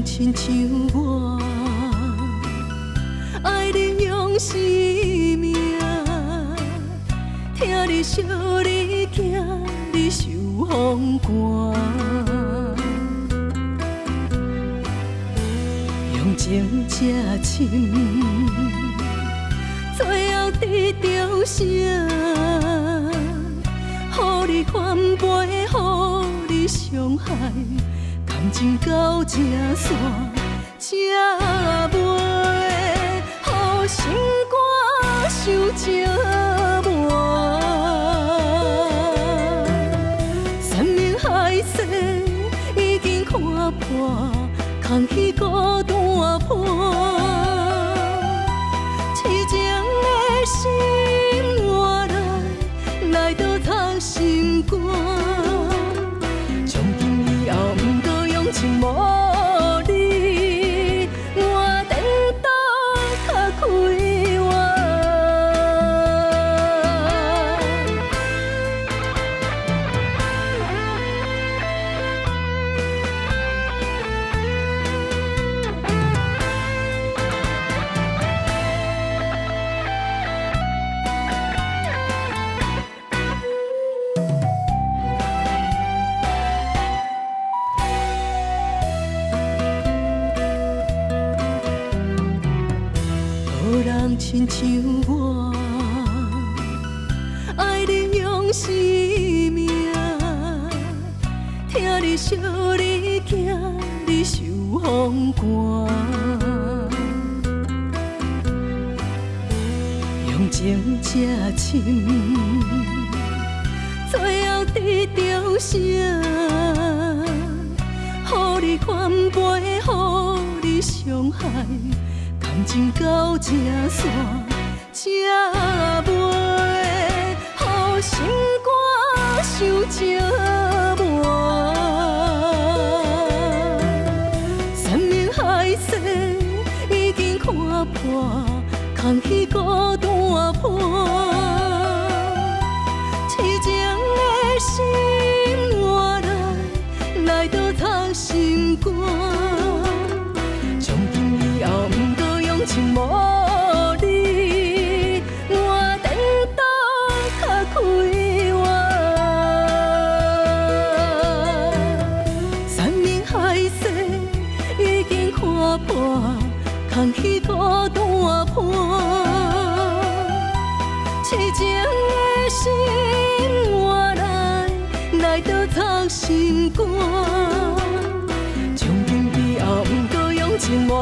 人亲像我，爱你用生命，听你笑，你惊，你受风寒，用情这深，最后得到啥？予你反背，予你伤害。感情到这线，才袂予心肝受折磨。山盟海誓已经看破，空虚孤单破。痴情的心换来倒藏心肝。从今以后，不过用情无你，我颠倒较快活。无人亲像我，爱你用生命，听你笑，你惊，你受风寒，用情这深，最后得到啥？予你反背，予你伤害。感情到这线，才袂予心肝受折磨。山盟海誓已经看破，空虚孤单破。痴情的心换来倒藏心肝。从今以后，不过用情无你，我颠倒较快活。山盟海誓已经看破，空虚孤单破。痴情的心换来倒藏心肝。从今以后，不过用情无。